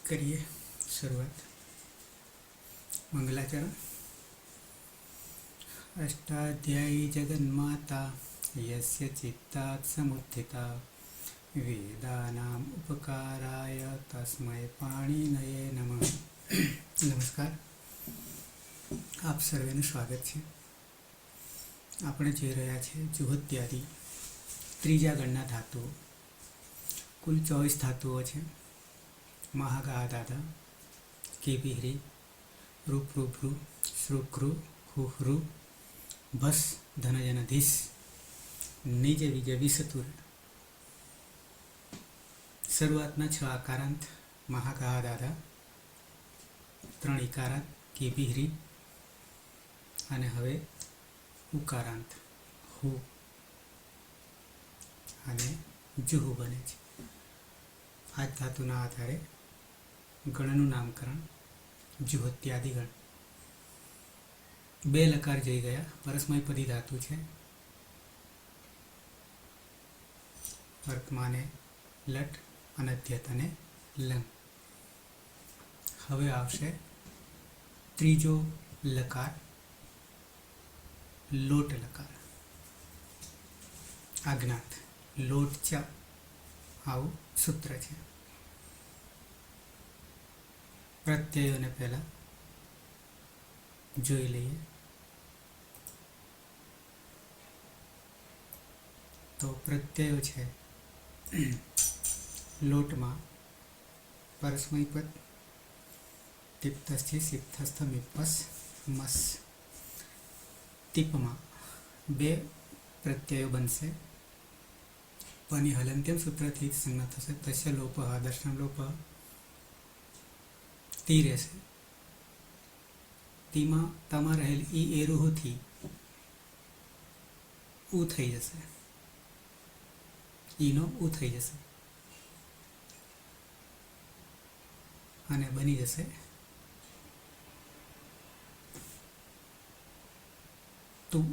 करिए शुरुआत। मंगलाचरण। अष्टाध्यायी जगन्माता यस्य चित्तात् समुत्थिता वेदानाम् उपकाराय तस्मै पाणिनये नमः। नमस्कार, आप सर्वेનું સ્વાગત છે। આપણે જોઈ રહ્યા છે જુહોત્યાદિ ત્રીજા ગણના ધાતુઓ। કુલ 24 ધાતુઓ છે। મહાગાધાધા, કેબિહ્રી, રૂપરૂભ્રુ, શ્રુક્રુ, હુહ્રુ, ભસ, ધનજનધીસ, નિજ વિજ વિસતુર। શરૂઆતના 6 આકારાંત મહાગાધાધા, 3 ઇકારાંત કેબિહ્રી અને હવે ઉકારાંત હુ અને જુહુ બને છે। આ ધાતુના આધારે ગણનું નામકરણ જુહોત્યાદિ ગણ। 2 લકાર જઈ ગયા। પરસ્મયપદી ધાતુ છે। વર્તમાને લટ, અનધ્યત અને લંગ। હવે આવશે ત્રીજો લકાર, લોટ લકાર, આજ્ઞાત, લોટ ચ આવું સૂત્ર છે। પ્રત્યયોને પહેલા જોઈ લઈએ તો પ્રત્યયો છે લોટમાં પરસ્મયપદ તિપ્તસ્થિ સિપ્તસ્થ મિપ્પસ મસ। તિપમાં 2 પ્રત્યયો બનશે। પની હલંત્યમ સૂત્રથી સંજ્ઞા થશે। તસ્ય લોપ, દર્શન લોપ, તી રહેશે। તીમાં તમા રહેલ ઈ એરુહથી ઉ થઈ જશે, ઈનો ઉ થઈ જશે અને બની જશે તું।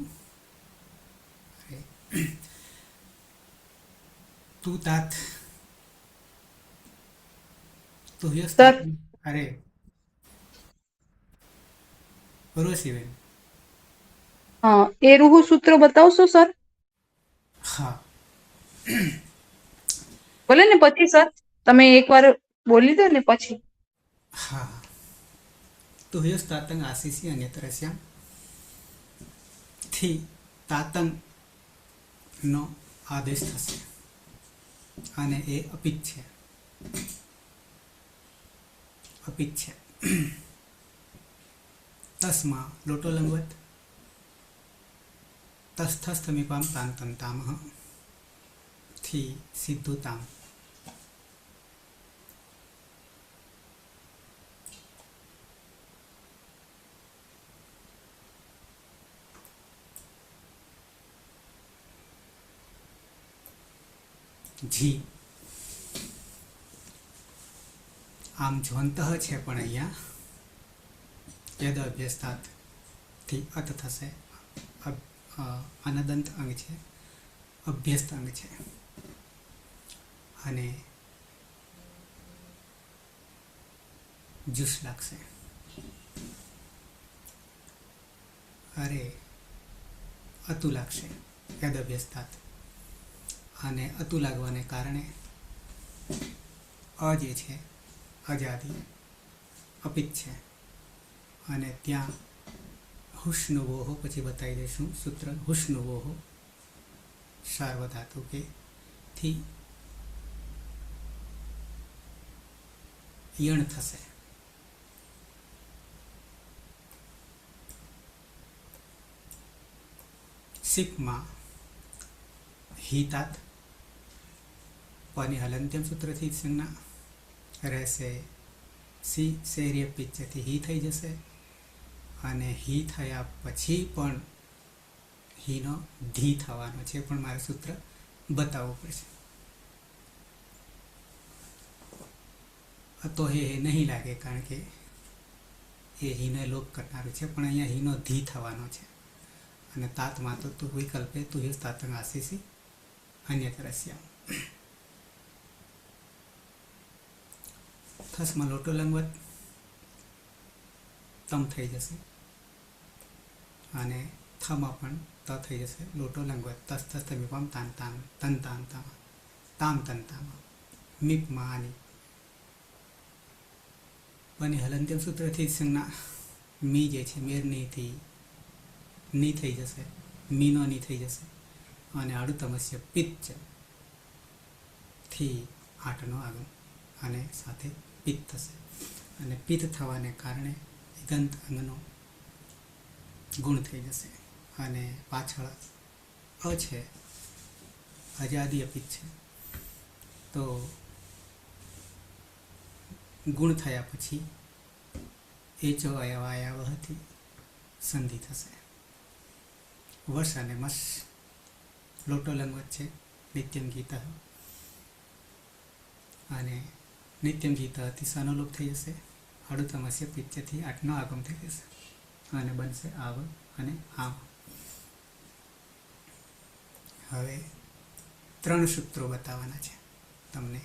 તું તાત તો સર અરે રોશીબેન, એ રૂહુ સૂત્ર બતાવશો સર? હા ભલે ને પછી સર તમે એકવાર બોલી દો ને પછી। હા તો યસ તાતંગ આશીષી અન્યતરસ્યામ થી તાતંગ નો આદેશ થશે અને એ અપિત છે, અપિત છે। તસ્મા લોટો લંગવત તસ્થસ્થમીપામ તાંતમ તામહ થી સિદ્ધુ તામ। જી આમ જ્વંત છે પણ અહીંયા યદ અભ્યસ્તાત થી અત થશે। અનદંત અંગ છે, અભ્યસ્ત અંગ છે અને જુસ લાગશે। અરે અતુ લાગશે યદ અભ્યસ્તાત અને અતુ લાગવાને કારણે અ જે છે અજાદી અપિત છે અને ત્યાં હુષ્ણુવોહ પછી બતાવી દઈશું સૂત્ર। હુષ્ણુવોહ સાર્વધાતુ કે થી યણ થશે। સિપમાં હિતાત પની હલંત્યમ સૂત્રથી સંજ્ઞા રહેશે। સી શેર્ય પિચ્ચથી હી થઈ જશે અને હી થયા પછી પણ હીનો ધી થવાનો છે, પણ મારે સૂત્ર બતાવવું પડશે। તો એ નહીં લાગે કારણ કે એ હીને લોપ કરનારું છે, પણ અહીંયા હીનો ધી થવાનો છે અને તાતમાં તો વિકલ્પે તું તાતંગ આશીષી અન્યતરસ્યામ। થસમાં લોટો લંગવત તમ થઈ જશે અને થમાં પણ ત થઈ જશે લોટો લંગવત તસ થસ તમે પામ તાન તામ તન તામ તામ તામ તન તામ મીપમાં આની અને હલંત્યમ સૂત્રથી સંજ્ઞા મી જે છે મેરનીથી ની થઈ જશે મીનો ની થઈ જશે અને આડુતમસ્ય પિત્ત થી આઠનો આગમ અને સાથે પિત્ત થશે અને પિત્ત થવાને કારણે દિગંત અંગનો ગુણ થઈ જશે અને પાછળ અ છે અજાદીય પિત્ત છે તો ગુણ થયા પછી એચો અયવાયાવહથી સંધિ થશે. વર્ષ અને મસ લોટો લંગવત છે નિત્યમ ગીત અને નિત્યમ ગીત અતિ સનોલોપ થઈ જશે અડુતમસ્ય પિત્તથી આઠનો આગમ થઈ જશે અને બનશે આવ અને આમ. હવે 3 સૂત્રો બતાવવાના છે તમને.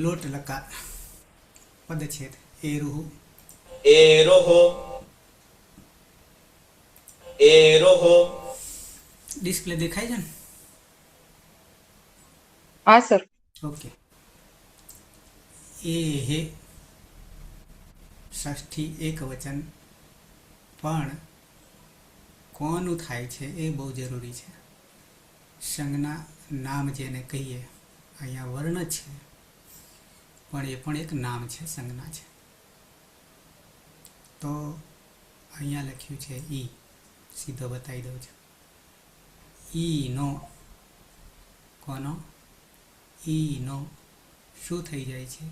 લોટ લકાર પદછેદ એરુહુ એરોહો એરોહો. ડિસ્પ્લે દેખાય છે ને? હા સર. ઓકે. એ હે ષષ્ઠી એક વચન પણ કોનું થાય છે એ બહુ જરૂરી છે. સંજ્ઞા નામ જેને કહીએ અહીંયા વર્ણ છે પણ એ પણ એક નામ છે સંજ્ઞા છે. તો અહીંયા લખ્યું છે ઈ, સીધો બતાવી દઉં છું. ઈ નો કોનો? ઈ નો શું થઈ જાય છે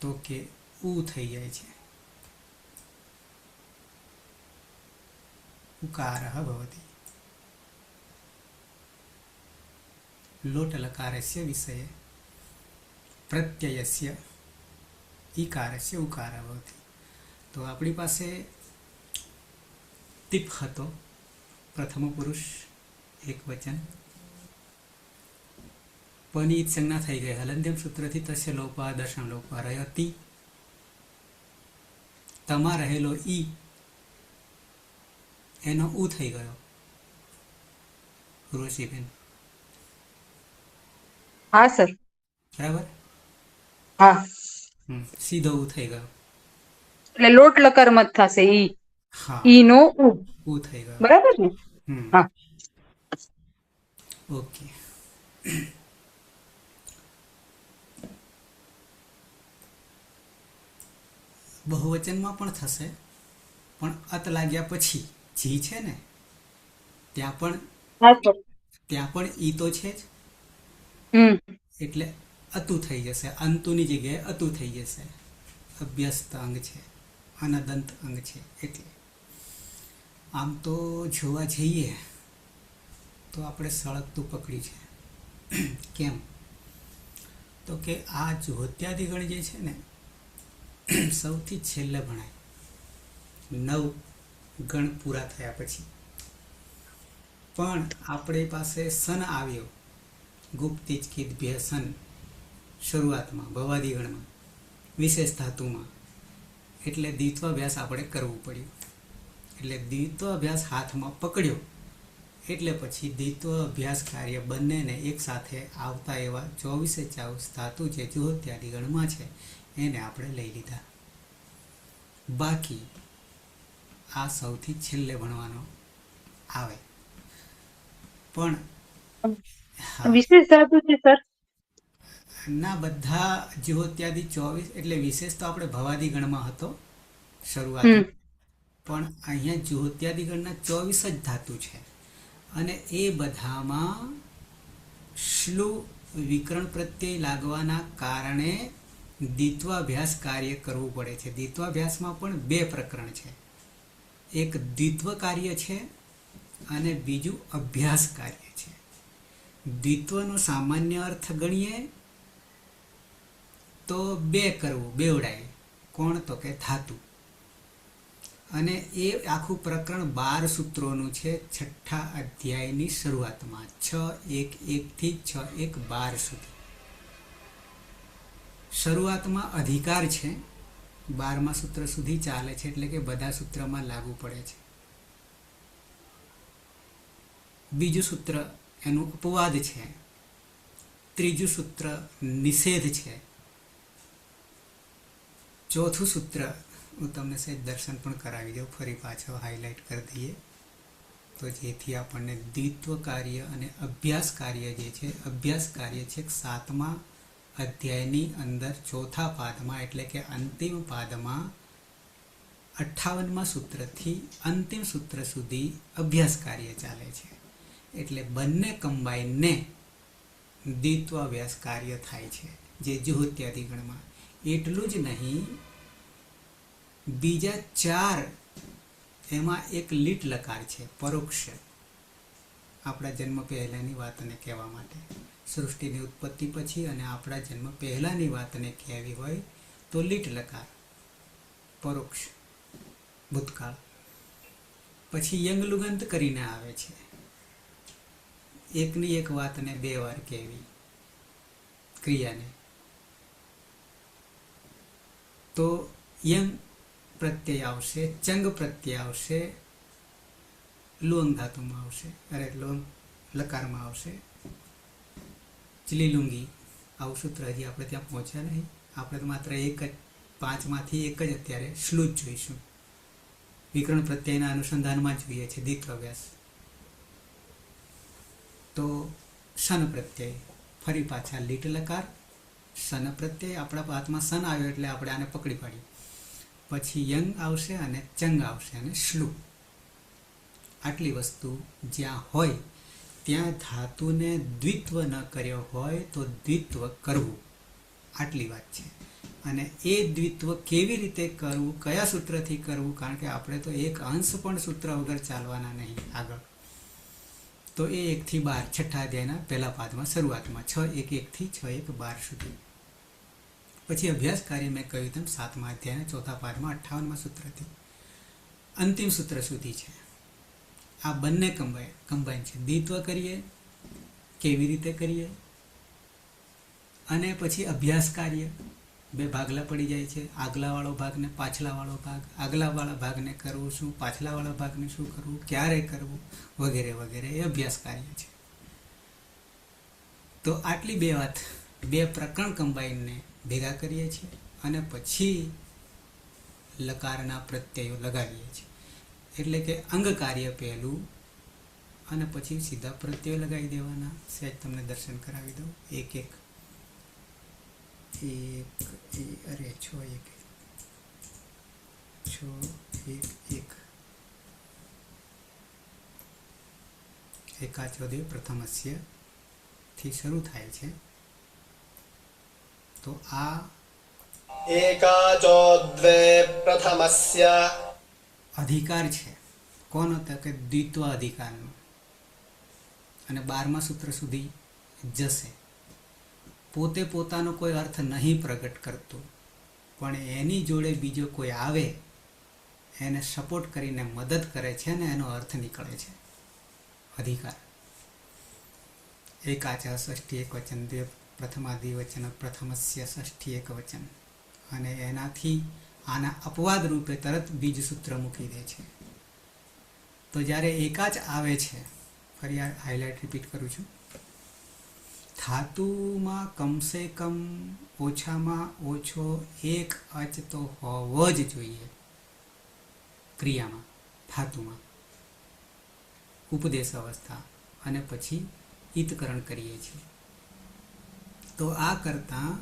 તો કે ઉ થઈ જાય છે. ઉકારઃ ભવતિ. લોટ લકારસ્ય વિષये પ્રત્યયસ્ય ઈકારસ્ય ઉકાર ભવતિ. તો આપણી પાસે તીપ હતો પ્રથમ પુરુષ એક વચન પની સંજ્ઞા થઈ ગઈ હલંત્યમ સૂત્રથી તસ્ય લોપા દર્શન લોપા રહ્યો તી. તમા રહેલો ઈ એનો ઉ થઈ ગયો. ઋષિબેન હા સર. બરાબર? હા. સીધો ઉ થઈ ગયો. એટલે લોટ લકાર મત થશે ઈ. હા, ઈ નો ઉ. ઉ થઈ ગયો. બરાબર ને? હા. ઓકે. બહુવચનમાં પણ થશે પણ અત લાગ્યા પછી જી છે ને ત્યાં પણ ઈ તો છે જ એટલે અતુ થઈ જશે. અંતુની જગ્યાએ અતુ થઈ જશે. અભ્યસ્ત અંગ છે, અનદંત અંગ છે. એટલે આમ તો જોવા જઈએ તો આપણે સળગતું પકડ્યું છે. કેમ? તો કે આ જોત્યાદિગણ જે છે ને સૌથી છેલ્લે ભણાય 9 ગણ પૂરા થયા પછી. પણ આપણી પાસે સન આવ્યો ગુપ્તિજ કિદભ્ય સન શરૂઆતમાં ભવાદિગણમાં વિશેષ ધાતુમાં, એટલે દ્વિત્વાભ્યાસ આપણે કરવું પડ્યું. એટલે દ્વિત્વાભ્યાસ હાથમાં પકડ્યો એટલે પછી દ્વિત્વ અભ્યાસ કાર્ય બંનેને એક સાથે આવતા એવા 24 ધાતુ જે જુહોત્યાદિ ગણમાં છે એને આપણે લઈ લીધા. બાકી આ સૌથી છેલ્લે ભણવાનો આવે. પણ હા, વિશેષ ધાતુ છે સર. ના બધા જુહોત્યાદિ 24 એટલે વિશેષ તો આપણે ભવાદી ગણમાં હતો શરૂઆત, પણ અહીંયા જુહોત્યાદિ ગણના 24 જ ધાતુ છે અને એ બધામાં શ્લુ વિકરણ પ્રત્યય લાગવાના કારણે દ્વિત્વાભ્યાસ કાર્ય કરવું પડે છે. દ્વિત્વાભ્યાસમાં પણ બે પ્રકરણ છે, એક દ્વિત્વ કાર્ય છે અને બીજું અભ્યાસ કાર્ય છે. દ્વિત્વનો સામાન્ય અર્થ ગણીએ તો બે કરવું, બેવડાય. કોણ? તો કે ધાતુ. અને એ આખું પ્રકરણ 12 સૂત્રોનું છે. 6ઠા અધ્યાયની શરૂઆતમાં 6.1.1 થી 6.1.12 સુધી શરૂઆતમાં અધિકાર છે. 12મા સૂત્ર સુધી ચાલે છે, એટલે કે બધા સૂત્રમાં લાગુ પડે છે. બીજું સૂત્ર એનું અપવાદ છે. ત્રીજું સૂત્ર નિષેધ છે. ચોથું સૂત્ર હું તમને સહેજ દર્શન પણ કરાવી દઉં, ફરી પાછો હાઇલાઇટ કરી દઈએ તો જેથી આપણને દ્વિત્વ કાર્ય અને અભ્યાસ કાર્ય જે છે, અભ્યાસ કાર્ય છે 7મા અધ્યાયની અંદર 4થા પાદમાં, એટલે કે અંતિમ પાદમાં 58મા સૂત્રથી અંતિમ સૂત્ર સુધી અભ્યાસ કાર્ય ચાલે છે. એટલે બંને કમ્બાઈનને દ્વિત્વાભ્યાસ કાર્ય થાય છે જે જુહોત્યાદિ ગણમાં. એટલું જ નહીં, બીજા 4 એમાં એક લીટ લકાર છે, પરોક્ષ. આપણા જન્મ પહેલાની વાતને કહેવા માટે, સૃષ્ટિની ઉત્પત્તિ પછી અને આપણા જન્મ પહેલાની વાતને કહેવી હોય તો લીટ લકાર, પરોક્ષ, ભૂતકાળ. પછી યંગ લુગંત કરીને આવે છે, એકની એક વાતને 2 વાર કહેવી, ક્રિયાને. તો યંગ પ્રત્યય આવશે, ચંગ પ્રત્યય આવશે, લુઅંગ ધાતુમાં આવશે, અરે લુઅંગ લકારમાં આવશે. ચલીલુંગી આવું સૂત્ર હજી આપણે ત્યાં પહોંચ્યા નહીં. આપણે તો માત્ર એક જ 5માંથી એક જ અત્યારે શ્લુ જ જોઈશું. વિકરણ પ્રત્યયના અનુસંધાનમાં જોઈએ છે દ્વિત્વાભ્યાસ. તો સન પ્રત્યય, ફરી પાછા લીટ લકાર, સન પ્રત્યય. આપણા હાથમાં સન આવ્યો એટલે આપણે આને પકડી પાડ્યું. પછી યંગ આવશે અને ચંગ આવશે અને શ્લુ. આટલી વસ્તુ જ્યાં હોય ત્યાં ધાતુને દ્વિત્વ ન કર્યો હોય તો દ્વિત્વ કરવું, આટલી વાત છે. અને એ દ્વિત્વ કેવી રીતે કરવું, કયા સૂત્રથી કરવું, કારણ કે આપણે તો એક અંશ પણ સૂત્ર વગર ચાલવાના નહીં આગળ. તો એ 1 થી 12 છઠ્ઠા અધ્યાયના પહેલા પાદમાં શરૂઆતમાં 6.1.1 થી 6.1.12 સુધી. પછી અભ્યાસ કાર્ય મેં કહ્યું તેમ 7મા અધ્યાયના ચોથા પાદમાં 58મા સૂત્રથી અંતિમ સૂત્ર સુધી છે. આ બંને કમ્બાઈન છે. દ્વિત્વ કરીએ કેવી રીતે કરીએ, અને પછી અભ્યાસ કાર્ય 2 ભાગલા પડી જાય છે, આગલાવાળો ભાગ ને પાછલાવાળો ભાગ. આગલાવાળા ભાગને કરવું શું, પાછલાવાળા ભાગને શું કરવું, ક્યારે કરવું, વગેરે વગેરે, એ અભ્યાસ કાર્ય છે. તો આટલી 2 વાત, 2 પ્રકરણ કમ્બાઈનને ભેગા કરીએ છીએ અને પછી લકારના પ્રત્યયો લગાવીએ છીએ. એટલે કે અંગ કાર્ય પહેલું અને પછી સીધા પ્રત્યયો લગાવી દેવાના. સહેજ તમને દર્શન કરાવી દઉં, એક એક અરે 6.1.1 એકાચોદે પ્રથમસ્ય થી શરૂ થાય છે. તો આ एकाचोद्वे प्रथमस्य અધિકાર છે. કોનો? તો કે દ્વિત્વ અધિકારનો. અને 12મા સૂત્ર સુધી જશે. પોતે પોતાનો કોઈ અર્થ નહીં પ્રગટ કરતો, પણ એની જોડે બીજો કોઈ આવે એને સપોર્ટ કરીને મદદ કરે છે ને એનો અર્થ નીકળે છે. અધિકાર. એકાચા ષષ્ઠી એક વચન, દ્વે પ્રથમાદિવચન, પ્રથમસ્ય ષષ્ઠી એક વચન. અને એનાથી આના અપવાદ રૂપે તરત બીજ સૂત્ર મૂકી દે છે. તો જ્યારે એકાચ આવે છે ફરી હાઇલાઇટ રિપીટ કરું છું. ધાતુમાં કમસે કમ ઓછામાં ઓછો એક અચ તો હોવો જ જોઈએ ક્રિયામાં, ધાતુમાં, ઉપદેશ અવસ્થા, અને પછી ઈતકરણ કરીએ છીએ. તો આ કરતાં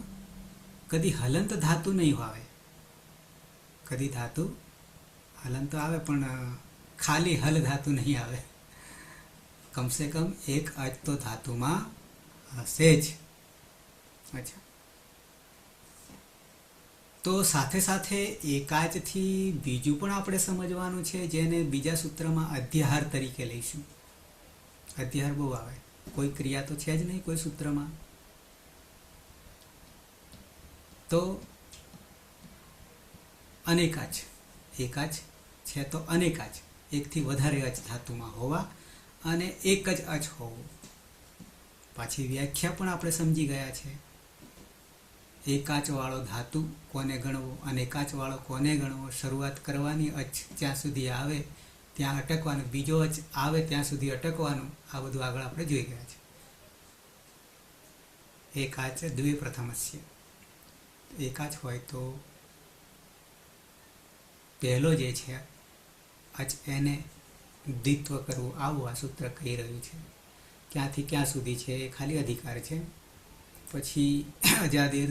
કદી હલંત ધાતુ નહીં આવે. કદી ધાતુ હલંત આવે પણ ખાલી હલ ધાતુ નહીં આવે. કમસે કમ એક અચ તો ધાતુમાં હશે જ. અચ્છા, તો સાથે સાથે એકાચથી બીજું પણ આપણે સમજવાનું છે, જેને બીજા સૂત્રમાં અધ્યાહાર તરીકે લઈશું. અધ્યાહાર બહુ આવે, કોઈ ક્રિયા તો છે જ નહીં કોઈ સૂત્રમાં. તો અનેકાચ, એકાચ છે તો અનેકાચ, એકથી વધારે અચ ધાતુમાં હોવા અને એક જ અચ હોવું. પાછી વ્યાખ્યા પણ આપણે સમજી ગયા છે. એકાચવાળો ધાતુ કોને ગણવો, અનેકાચવાળો કોને ગણવો, શરૂઆત કરવાની અચ જ્યાં સુધી આવે ત્યાં અટકવાનું, બીજો અચ આવે ત્યાં સુધી અટકવાનું. આ બધું આગળ આપણે જોઈ ગયા છે. એકાચ દ્વે પ્રથમસ્ય, એકાચ હોય તો પહેલો જે છે અચ એને દ્વિત્વ કરવું, આવું આ સૂત્ર કહી રહ્યું છે. ક્યાંથી ક્યાં સુધી છે એ ખાલી અધિકાર છે. પછી અજાદેર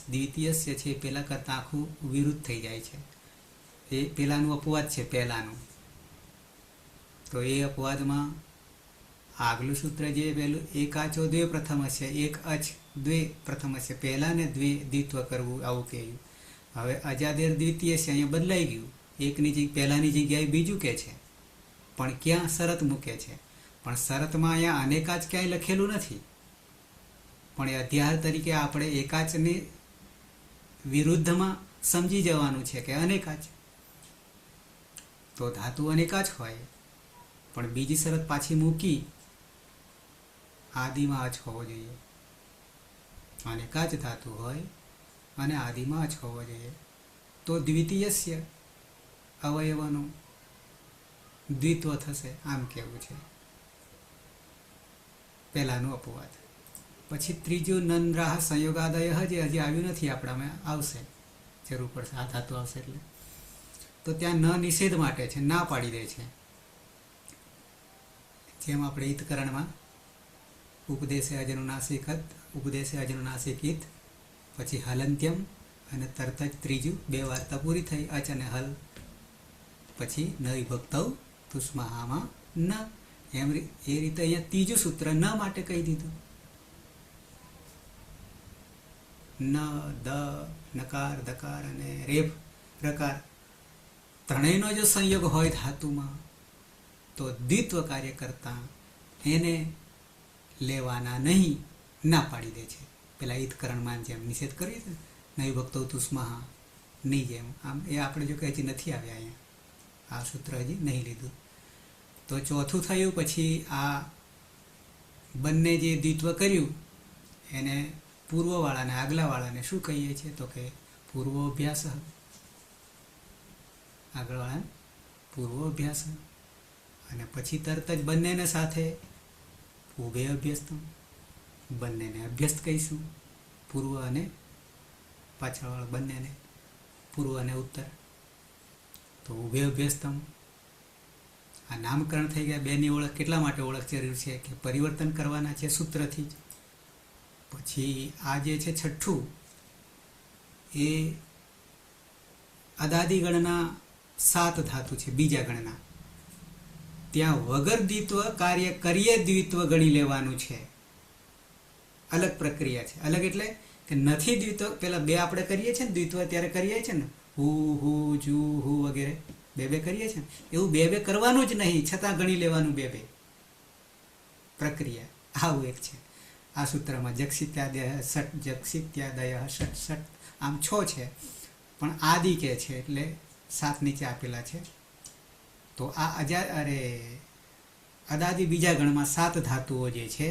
દ્વિતીયસ્ય છે, પહેલાં કરતાં આખું વિરુદ્ધ થઈ જાય છે. એ પહેલાંનું અપવાદ છે, પહેલાંનું. તો એ અપવાદમાં આગલું સૂત્ર જે પહેલું એકાચો દ્વે પ્રથમ હશે, એક અચ દ્વે પ્રથમ હશે, પહેલાંને દ્વિત્વ કરવું આવું કહ્યું. હવે અજાદેર દ્વિતીય છે, અહીંયા બદલાઈ ગયું. એકની પહેલાંની જગ્યાએ બીજું કહે છે, પણ ક્યાં શરત મૂકે છે. પણ શરતમાં અહીંયા અનેકાચ ક્યાંય લખેલું નથી, પણ એ અધ્યાહાર તરીકે આપણે એકાચની વિરુદ્ધમાં સમજી જવાનું છે કે અનેકાચ. તો ધાતુ અનેકાચ હોય, પણ બીજી શરત પાછી મૂકી, આદિમાં અચ હોવો જોઈએ. અનેકાચ ધાતુ હોય અને આદિમાં અચ હોવો જોઈએ. તો દ્વિતીયસ્ય અવયવનું દ્વિત્વ થશે, આમ કહેવું છે. પહેલાનું અપવાદ. પછી ત્રીજું નંદ્રાહ સંયોગાદય, જે હજી આવ્યું નથી આપણામાં, આવશે, જરૂર પડશે, આ ધાતુ આવશે એટલે. તો ત્યાં ન નિષેધ માટે છે, ના પાડી દે છે. જેમ આપણે ઈતકરણમાં ઉપદેશે અજનુનાસિક, ઉપદેશે અજનુનાસિક ઈત, પછી હલંત્યમ, અને તરત જ ત્રીજું, બે વાર્તા પૂરી થઈ, અચ અને હલ. પછી ન વિભક્તૌ તુષ્માહામાં ન. એમ એ રીતે અહીંયા ત્રીજું સૂત્ર ન માટે કહી દીધું. ન, દ, નકાર, દકાર અને રેફ પ્રકાર ત્રણેયનો જો સંયોગ હોય ધાતુમાં, તો દ્વિત્વ કાર્ય કરતા એને લેવાના નહીં, ના પાડી દે છે. પેલા ઈતકરણમાં જેમ નિષેધ કરીએ ને, નહીં ભક્તો તુષ્માહા ની જેમ. આમ એ આપણે જો કે હજી નથી આવ્યા અહીંયા, આ સૂત્ર હજી નહીં લીધું. તો ચોથું થયું. પછી આ બંને જે દ્વિત્વ કર્યું એને પૂર્વવાળાને આગલાવાળાને શું કહીએ છીએ, તો કે પૂર્વોભ્યાસ. આગળવાળાને પૂર્વોભ્યાસ. અને પછી તરત જ બંનેને સાથે ઉભય અભ્યસ્તમ, બંનેને અભ્યસ્ત કહીશું. પૂર્વ અને પાછળવાળા બંનેને, પૂર્વ અને ઉત્તર. તો ઉભય અભ્યસ્તમ. આ નામકરણ થઈ ગયા. બેની ઓળખ કેટલા માટે ઓળખ જરૂર છે, કે પરિવર્તન કરવાના છે સૂત્રથી જ. પછી આ જે છે છઠ્ઠું, એ અદાદિ ગણના 7 ધાતુ છે, બીજા ગણના. ત્યાં વગર દ્વિત્વ કાર્ય કરીએ દ્વિત્વ ગણી લેવાનું છે. અલગ પ્રક્રિયા છે. અલગ એટલે કે નથી દ્વિત્વ, પેલા બે આપણે કરીએ છીએ ને દ્વિત્વ, ત્યારે કરીએ છીએ ને, હુ, હુ, જુ, હુ વગેરે બે કરીએ છીએ ને, એવું બે કરવાનું જ નહીં, છતાં ગણી લેવાનું બે પ્રક્રિયા. આવું એક છે આ સૂત્રમાં. જક્ષિત્યાદય ષટ, જક્ષિત્યાદય ષટ, ષટ આમ 6 છે, પણ આદિ કે છે એટલે 7 નીચે આપેલા છે. તો આ અદાદિ બીજા ગણમાં 7 ધાતુઓ જે છે,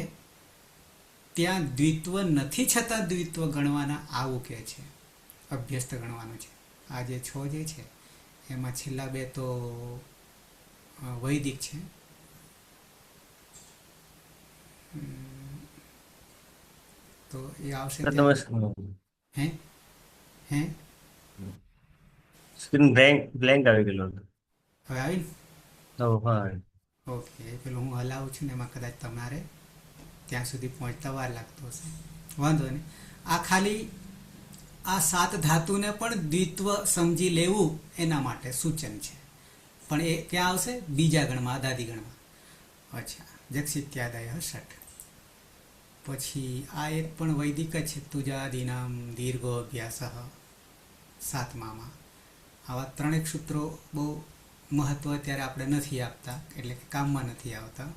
ત્યાં દ્વિત્વ નથી, છતાં દ્વિત્વ ગણવાના, આવું કે છે. અભ્યસ્ત ગણવાનું છે. આ જે 6 જે છે એમાં છેલ્લા 2 તો વૈદિક છે. તો એ આવશે સર ત્યારે. તમે હે હે સ્ક્રીન બ્લેન્ક આવી ગયેલો હતો. હવે આવી ને? હા. ઓકે, પેલું હું હલાવું છું ને એમાં કદાચ તમારે ત્યાં સુધી પહોંચતા વાર લાગતો હશે, વાંધો નહીં. આ ખાલી આ 7 ધાતુને પણ દ્વિત્વ સમજી લેવું એના માટે સૂચન છે. પણ એ ક્યાં આવશે? બીજા ગણમાં, અદાદી ગણમાં. અચ્છા, જક્ષિત્યાદય ષઠ. પછી આ એક પણ વૈદિક જ છે, તુજાદીનામ દીર્ઘો અભ્યાસ 7મામાં. આવા 3 સૂત્રો બહુ મહત્વ અત્યારે આપણે નથી આપતા, એટલે કે કામમાં નથી આવતા.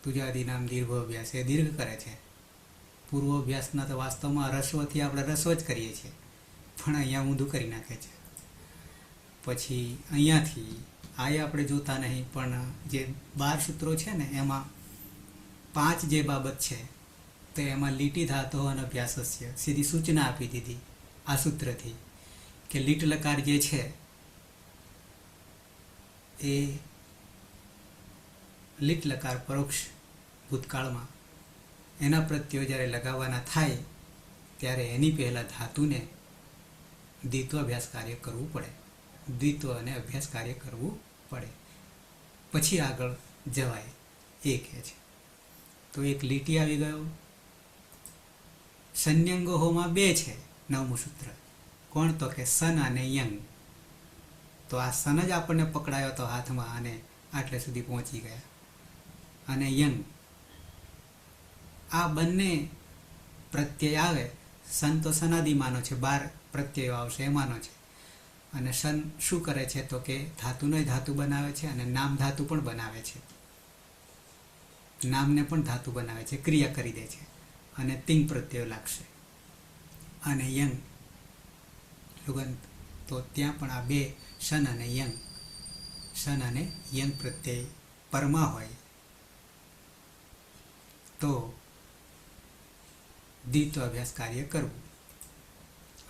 તુજાદીનામ દીર્ઘો અભ્યાસ એ દીર્ઘ કરે છે. પૂર્વ અભ્યાસના તો વાસ્તવમાં રસ્વથી આપણે રસ્વ જ કરીએ છીએ, પણ અહીંયા ઊંધું કરી નાખે છે. પછી અહીંયાથી આ આપણે જોતા નહીં, પણ જે 12 સૂત્રો છે ને એમાં 5 જે બાબત છે તો એમાં લીટી ધાતો અને અભ્યાસસ્ય સીધી સૂચના આપી દીધી આ સૂત્રથી, કે લીટ લકાર જે છે એ લીટ લકાર પરોક્ષ ભૂતકાળમાં એના પ્રત્યયો જ્યારે લગાવવાના થાય ત્યારે એની પહેલાં ધાતુને દ્વિત્વ અભ્યાસ કાર્ય કરવું પડે, દ્વિત્વ અને અભ્યાસ કાર્ય કરવું પડે, પછી આગળ જવાય એ કહે છે. તો એક લીટી આવી ગયો. સંયંગોમાં 2 છે. 9મું સૂત્ર કોણ? તો કે સન અને યંગ. તો આ સન જ આપણને પકડાયો હતો હાથમાં અને આટલે સુધી પહોંચી ગયા. અને યંગ, આ બંને પ્રત્યય આવે. સન તો સનાદિમાનો છે, 12 પ્રત્યયો આવશે એમાંનો છે. અને સન શું કરે છે? તો કે ધાતુનો ધાતુ બનાવે છે અને નામ ધાતુ પણ બનાવે છે. નામને પણ ધાતુ બનાવે છે, ક્રિયા કરી દે છે, અને તિંગ પ્રત્યય લાગશે. અને યંગ લુગંત, તો ત્યાં પણ આ 2 શન અને યંગ, શન અને યંગ પ્રત્યય પરમાં હોય તો દ્વિત્વ અભ્યાસ કાર્ય કરવું.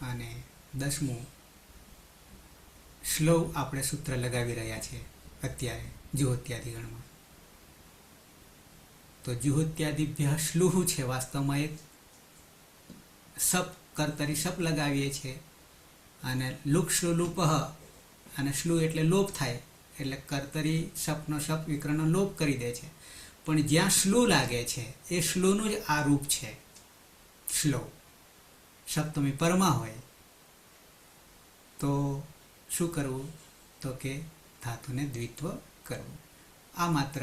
અને 10મું શ્લોવ આપણે સૂત્ર લગાવી રહ્યા છીએ અત્યારે જુહોત્યાદિ ગણમાં. તો જુહોત્યાદિભ્ય શ્લુહ છે, વાસ્તવમાં એક સપ કર્તરી સપ લગાવીએ છીએ અને લુક શ્લુ લુપહ, અને શ્લુ એટલે લોપ થાય, એટલે કર્તરી સપનો સપ વિકરણનો લોપ કરી દે છે. પણ જ્યાં શ્લુ લાગે છે એ શ્લુનું જ આ રૂપ છે શ્લો. સપ્તમી પરમાં હોય તો શું કરવું? તો કે ધાતુને દ્વિત્વ કરવું. આ માત્ર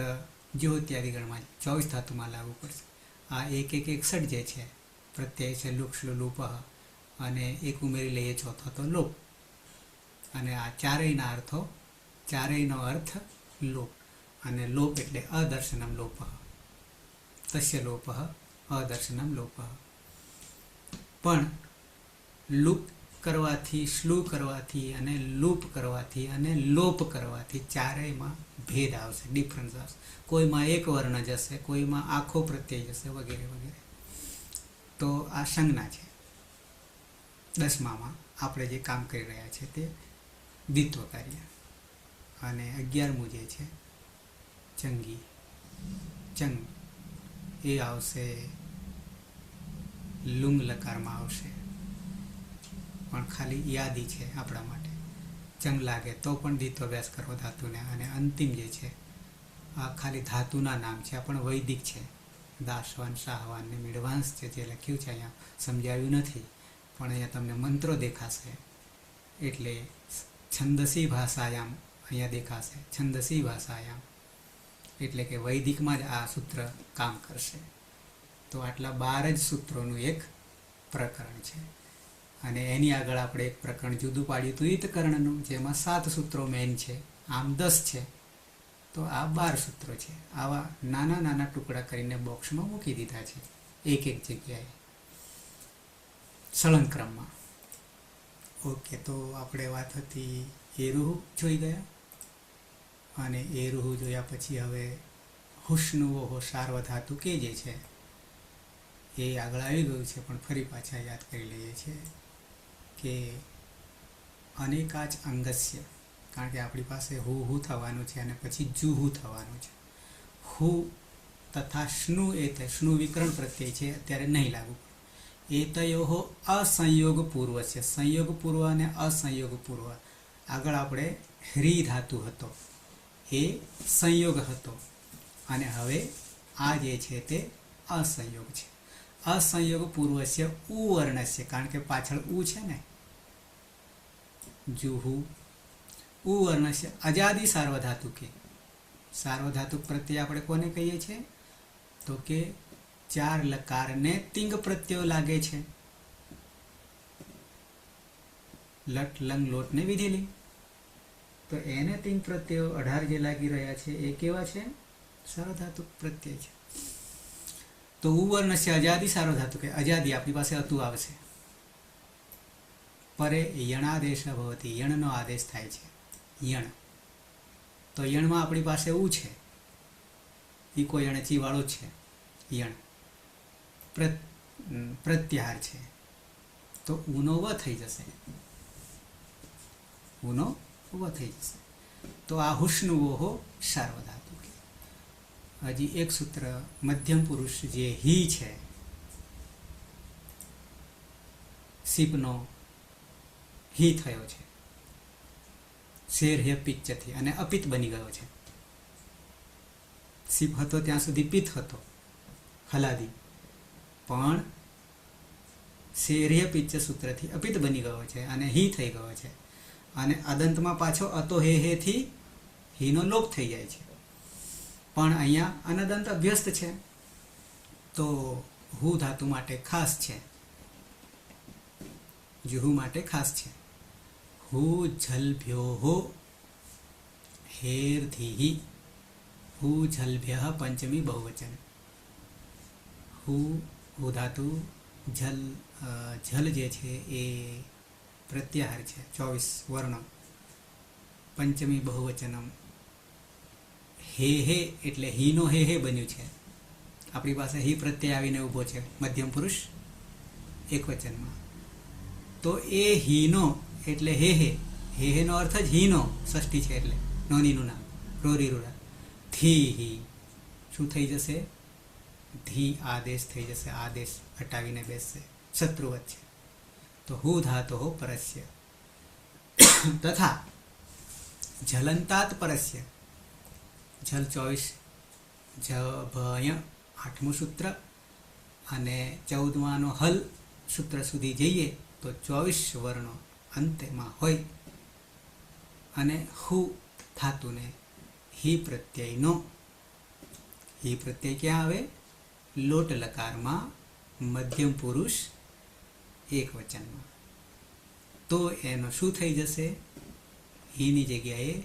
જ્યોત્યાદિ ગણમાં 24 ધાતુમાં લાગુ પડશે. આ 1-1-61 જે છે પ્રત્યય છે, લુક શ્લુ લુપહ, અને એક ઉમેરી લઈએ ચોથો તો લોપ. અને આ ચારેયનો અર્થ લોપ. અને લોપ એટલે અદર્શનમ લોપઃ, તસ્ય લોપઃ અદર્શનમ લોપઃ. પણ લુપ કરવાથી, શ્લુ કરવાથી, અને લૂપ કરવાથી, અને લોપ કરવાથી ચારેયમાં ભેદ આવશે, ડિફરન્સ આવશે. કોઈમાં એક વર્ણ જશે, કોઈમાં આખો પ્રત્યય જશે, વગેરે વગેરે. તો આ સંજ્ઞા છે. 10મામાં આપણે જે કામ કરી રહ્યા છીએ તે દ્વિત્વ કાર્ય. અને 11મું જે છે ચંગી, ચંગ, એ આવશે લુંગ લકારમાં આવશે, પણ ખાલી યાદી છે આપણા માટે. ચંગ લાગે તો પણ દ્વિત્વ અભ્યાસ કરવો ધાતુને. અને અંતિમ જે છે આ ખાલી ધાતુના નામ છે, આ પણ વૈદિક છે. દાસવાન, શાહવાન ને મીડવાંશ છે જે લખ્યું છે, અહીંયા સમજાવ્યું નથી, પણ અહીંયા તમને મંત્રો દેખાશે. એટલે છંદસી ભાષાયામ અહીંયા દેખાશે, છંદસી ભાષાયામ, એટલે કે વૈદિકમાં જ આ સૂત્ર કામ કરશે. તો આટલા 12 જ સૂત્રોનું એક પ્રકરણ છે. અને એની આગળ આપણે એક પ્રકરણ જુદું પાડ્યું હતું ઈતકર્ણનું, જેમાં 7 સૂત્રો મેઇન છે, આમ 10 છે. તો આ 12 સૂત્રો છે. આવા નાના નાના ટુકડા કરીને બોક્સમાં મૂકી દીધા છે, એક જગ્યાએ સળંગ ક્રમમાં. ઓકે, તો આપણે વાત હતી એરુહ જોઈ ગયા. અને એરુહ જોયા પછી હવે હુષ્ણુઓહો સાર્વધાતુ કે જે છે એ આગળ આવી ગયું છે, પણ ફરી પાછા યાદ કરી લઈએ છીએ કે અનેકાચ અંગસ્ય, કારણ કે આપણી પાસે હું થવાનું છે અને પછી જુહુ થવાનું છે. હું તથા શ્નુ, એ શૃણુ વિકરણ પ્રત્યય છે, અત્યારે નહીં લાગુ. એતયોઃ અસંયોગ પૂર્વસ્ય. સંયોગ પૂર્વ અને અસંયોગ પૂર્વ. આગળ આપણે હ્રી ધાતુ હતો એ સંયોગ હતો અને હવે આ જે છે તે અસંયોગ છે. અસંયોગ પૂર્વસ્ય ઉ વર્ણસ્ય, કારણ કે પાછળ ઉ છે ને, જુહુ ઉ વર્ણસ્ય અજાદી સાર્વધાતુકે. સાર્વધાતુક પ્રત્યય આપણે કોને કહીએ છીએ? તો કે ચાર લકારને તિંગ પ્રત્યય લાગે છે. લટ લંગ લોટ ને વિધિલી, તો એને તિંગ પ્રત્યયો 18 જે લાગી રહ્યા છે એ કેવા છે? સાર્વધાતુક પ્રત્યય છે. તો ઉવર્ણસ્ય અજાદી સાર્વધાતુકે. અજાદી આપણી પાસે હતું આવશે. પરે યણાદેશ ભવતી, યણનો આદેશ થાય છે. યણ, તો યણમાં આપણી પાસે ઉ છે, ઈ કોઈ અણચી વાળો છે. યણ પ્રત્યાહાર છે, તો ઉનો વ થઈ જશે. ઉનો વ થઈ જશે. તો આ હુષ્ણુઓ સાર્વધાતુ. હજી એક સૂત્ર મધ્યમ પુરુષ જે હી છે, સીપનો હી થયો છે, શેર હે પિચ્ચથી અને અપિત બની ગયો છે. સીપ હતો ત્યાં સુધી પિત્ત હતો, હલાદી, પણ શેર્ય પિચ્ચ સૂત્રથી અપિત બની ગયો છે અને હી થઈ ગયો છે. અને અદંતમાં પાછો અતો હે થી હીનો લોપ થઈ જાય છે. પણ અહીંયા અનદંત અભ્યસ્ત છે, તો હુ ધાતુ માટે ખાસ છે, જુહુ માટે ખાસ છે. હુ જલભ્યો હેર ધીહી. હુ જલભ્ય પંચમી બહુવચન. હુ ધાતુ જલ જે છે એ પ્રત્યાહાર છે, 24 વર્ણ, પંચમી બહુવચનમ. હે એટલે હીનો હે બન્યું છે. આપણી પાસે હી પ્રત્યય આવીને ઊભો છે મધ્યમ પુરુષ એક વચનમાં. તો એ હીનો એટલે હે નો અર્થ જ હીનો, ષષ્ઠી છે એટલે નોનીનું નામ, રોરી રૂડા. થી હી શું થઈ જશે? ધી આદેશ થઈ જશે. આદેશ હટાવીને બેસશે, શત્રુવત છે. તો હુ ધાતો પરસ્ય તથા જલંતાત પરસ્ય. જલ 24 ભય 8મું સૂત્ર અને 14માંનો હલ સૂત્ર સુધી જઈએ તો 24 વર્ણો અંતમાં હોય અને હુ ધાતુને હી પ્રત્યયનો. હી પ્રત્યય ક્યાં આવે? લોટ લકારમાં મધ્યમ પુરુષ એક વચનમાં. તો એનો શું થઈ જશે? હીની જગ્યાએ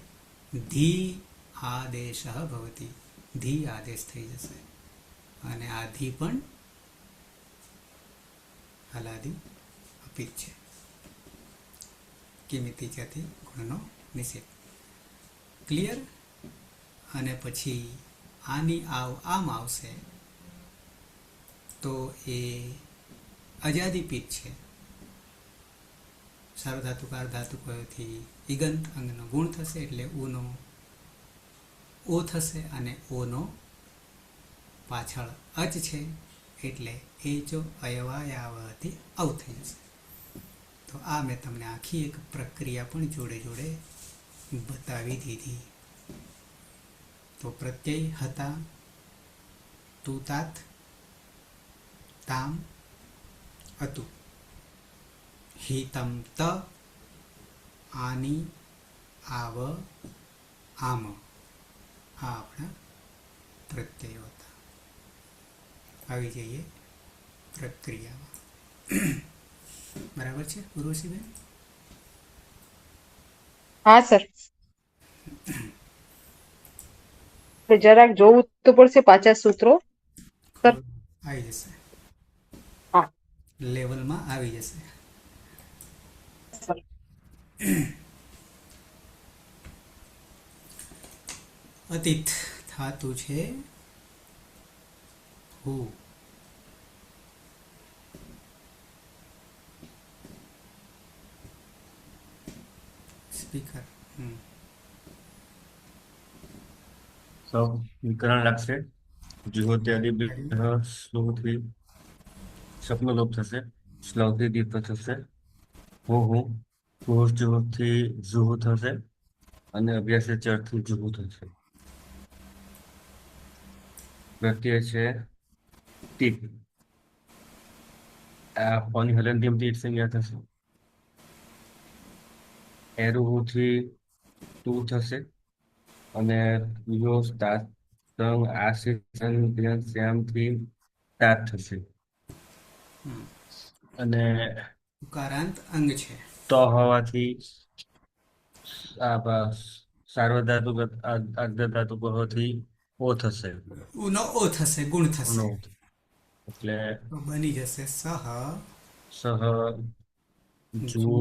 ધી આદેશ ભવતી. ધી આદેશ થઈ જશે અને આ ધી પણ હલાદી અપિત છે. કિમિતિ ત્યાંથી ગુણનો નિષેધ. ક્લિયર? અને પછી આની આમ આવશે તો એ અજાદીપિત છે. સાર્વધાતુકાર ધાતુકોથી ઇગંત અંગનો ગુણ થશે એટલે ઉનો ઓ થશે અને ઓનો પાછળ અચ છે એટલે એ જો અયવાયાવથી અવ થઈ જશે. તો આ મેં તમને આખી એક પ્રક્રિયા પણ જોડે જોડે બતાવી દીધી. તો પ્રત્યય હતા, તુતાત, તામ, હતું, હિતમ ત, આની, આવ, આમ. આ આપણા પ્રત્યયો હતા. આવી જઈએ પ્રક્રિયામાં. બરાબર છે ઉર્વશીબેન? હા સર, જરાક જોવું તો પડશે પાછા સૂત્રો. સર આવી જશે, હા લેવલમાં આવી જશે. સર. અતીત ધાતુ છે હુ. સ્પીકર સૌ વિકરણ લાગશે. જુહોત્યાદિ સ્લોથી સપનો લોપ થશે. શ્લવથી દીપ થશે. હું ઘોષથી જુહુ થશે અને અભ્યાસ ચરથી જુહુ થશે. પ્રત્યય છે ટીપ. આ ફોની હલનથી સંજ્ઞા થશે. એરુથી તું થશે અને યો તાત સંગ આશિષ શ્યામથી તાત થશે. અને ઉકારાંત અંગ છે. તો હોવાથી આ સાર્વધાતુક અર્ધધાતુક હોવાથી ઓ થશે. ઉનો ઓ થશે, ગુણ થશે. ઉનો. એટલે તો બની જશે સહ સહ જુ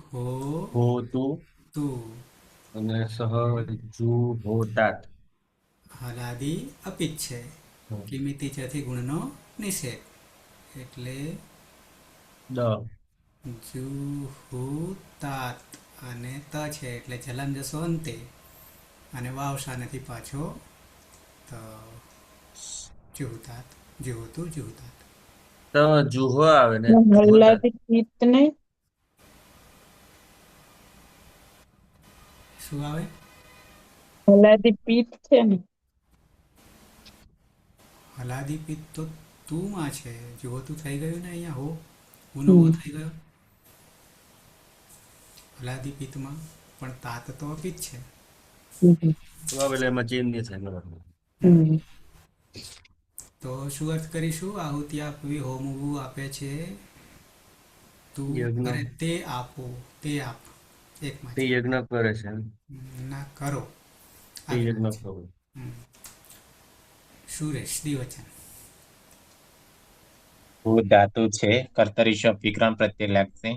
હો હો તું તું. અને સહ જુ હો તાત. હલાદી અપિત છે. કિમિતી ચથી ગુણનો નિષેધ. એટલે દ જુ હુ તાત અને ત છે એટલે જલમ જશો અંતે અને વાવશા નથી પાછો તો જુહુતાત જુહુતું જુહુતાત. તો જુહો આવે ને હલ્લાદી પિત્ત ને શું આવે? હલ્લાદી પિત્ત છે ને હલાદી પિત્ત તો તુંમાં છે. જુહુતું થઈ ગયું ને અહીંયા હો હુનો હો થઈ ગયો હલાદી પિત્તમાં, પણ તાત તો અપિત છે. એટલે એમાં ચેન્જ નહીં થાય બરાબર. તો શું અર્થ કરીશું? આહુતિ આપવી હોમવું આપે છે તું યજ્ઞ. અરે તે આપો તે આપ એકમાં તે છે. યજ્ઞ કરે છે. ના કરો તે યજ્ઞ કરો. સુરેશ દિવચન. ભૂ ધાતુ છે કર્તરી શબ્દ વિક્રમ પ્રત્યે લાગશે.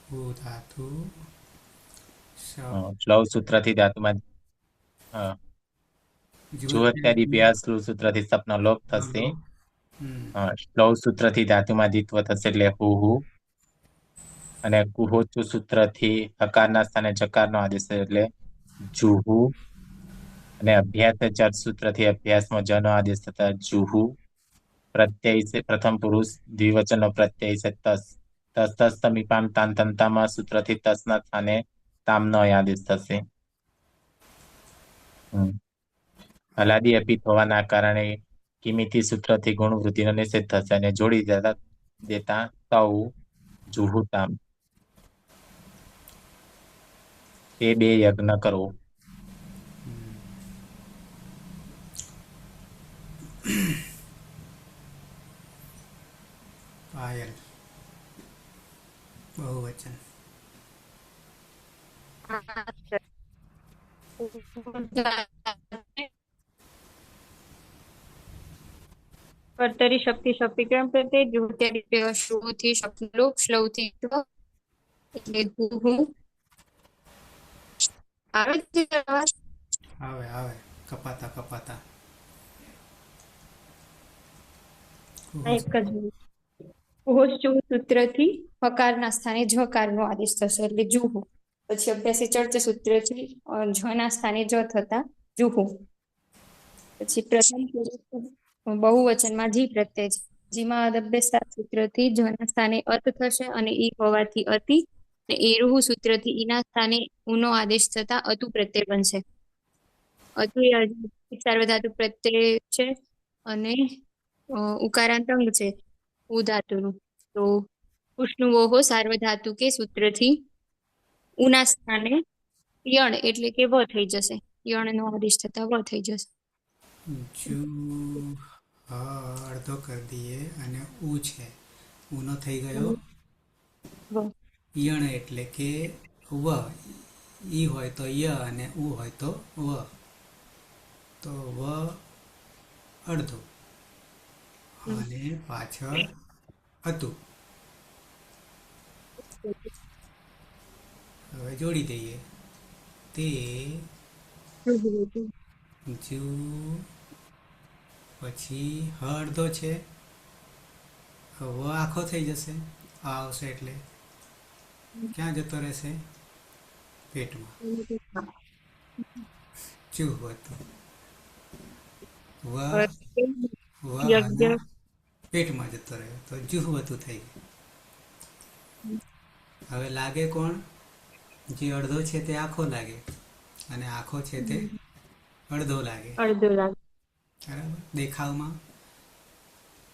ભૂ ધાતુ શ્લવ સૂત્રથી ધાતુમાં જુવત્યાદિ પ્યાસ શ્લવ સૂત્રથી સપનો લોપ થશે. શ્લવ સૂત્રથી ધાતુમાં દ્વિત્વ થશે એટલે હુહુ. અને કુહોચુ સૂત્રથી હકારના સ્થાને જકારનો આદેશ થશે એટલે જુહુ. અને અભ્યાસ ચર સૂત્રથી અભ્યાસમાં જનો આદેશ થતા જુહુ. પ્રત્યય છે પ્રથમ પુરુષ દ્વિવચનનો પ્રત્યય છે તસ. તસ તસ સમીપામ તાન તંતામાં સૂત્રથી તસના સ્થાને તામનો આદેશ થશે. હલાદી અપિત હોવાના કારણે કિમિતી સૂત્રથી ગુણ વૃદ્ધિનો નિષેધ થશે અને જોડી દેતા તૌ જુહુતામ. તે બે યજ્ઞ કરો. પાયલ બહુવચન. કર્તરી શક્તિ શક્તિક્રમ પ્રત્યે જુહત્યાદિ શ્રુથી શબ્દલોપ શ્લવથી એટલે હું આવે છે અવાજ? આવે આવે કપાતા કપાતા. એક જ કુહોચુ સૂત્રથી હકારના સ્થાને જકારનો આદેશ થશે એટલે જુહુ. પછી અભ્યાસી ચર્ચ સૂત્રથી જના સ્થાને જ થતા જુહુ. પછી પ્રથમ બહુવચનમાં જી પ્રત્યય છે. જીમાં અભ્યાસ સૂત્રથી જના સ્થાને અત થશે અને ઈ હોવાથી અતિ. અને એરુહુ સૂત્રથી ઈના સ્થાને ઉનો આદેશ થતા અતુ પ્રત્યય બનશે. અતુ એ સાર્વધાતુ પ્રત્યય છે અને ઉકારાંત અંગ છે ઉ ધાતુનું. તો ઉષ્ણુવોહો સાર્વધાતુ કે સૂત્રથી ઉના સ્થાને યણ એટલે કે વ થઈ જશે. યણનો આદેશ થતા વ થઈ જશે. જુ અડધો કરી દઈએ અને ઉ છે ઉનો થઈ ગયો યણ એટલે કે વ. ઈ હોય તો ય અને ઉ હોય તો વ. તો વ અડધો અને પાછળ હતું. હવે જોડી દઈએ તે જુ પછી હ અડધો છે વ આખો થઈ જશે. આ આવશે એટલે ક્યાં જતો રહેશે? પેટમાં. ચૂ હતું વ વ અને પેટમાં જતો રહ્યો તો જુહવતું થઈ ગયું. હવે લાગે કોણ? જે અડધો છે તે આખો લાગે અને આખો છે તે અડધો લાગે. અડધો લાગે. બરાબર દેખાવમાં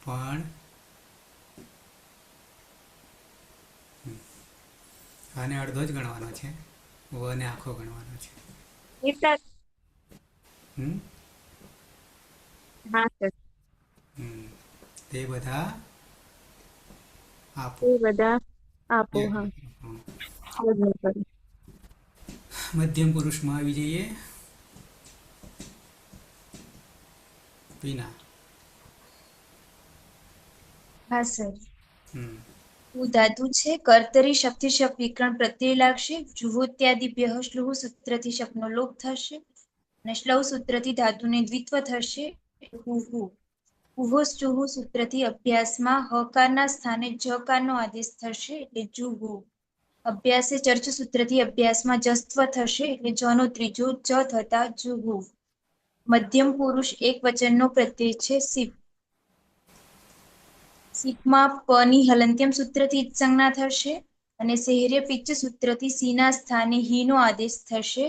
પણ આને અડધો જ ગણવાનો છે, વને આખો ગણવાનો છે. એટલા હમ હા સર, તે બધા આપો. એ બધા આપો. હા, હમ. અડધો કરો. મધ્યમ પુરુષમાં આવી જઈએ. પીના. હા સર. હમ હું ધાતુ છે કર્તરી શક્તિ શપ વિકરણ પ્રત્યય લાગશે. જુહોત્યાદિભ્યઃ શ્લુહ સૂત્રથી શપનો લોપ થશે અને શ્લવ સૂત્રથી ધાતુને દ્વિત્વ થશે. હુહુ ઉહોશ્ચુહુ સૂત્રથી અભ્યાસમાં હકારના સ્થાને જકારનો આદેશ થશે એટલે જુહુ. અભ્યાસે ચર્ચ સૂત્રથી અભ્યાસમાં જસ્ત્વ થશે એટલે જનો ત્રીજો જ થતા જુહુ. મધ્યમ પુરુષ એક વચનનો પ્રત્યય છે સિપ. સિપમાં પની હલંત્યમ સૂત્રથી સંજ્ઞા થશે અને સેહર્ય પિચ્ચ સૂત્રથી સીના સ્થાને હીનો આદેશ થશે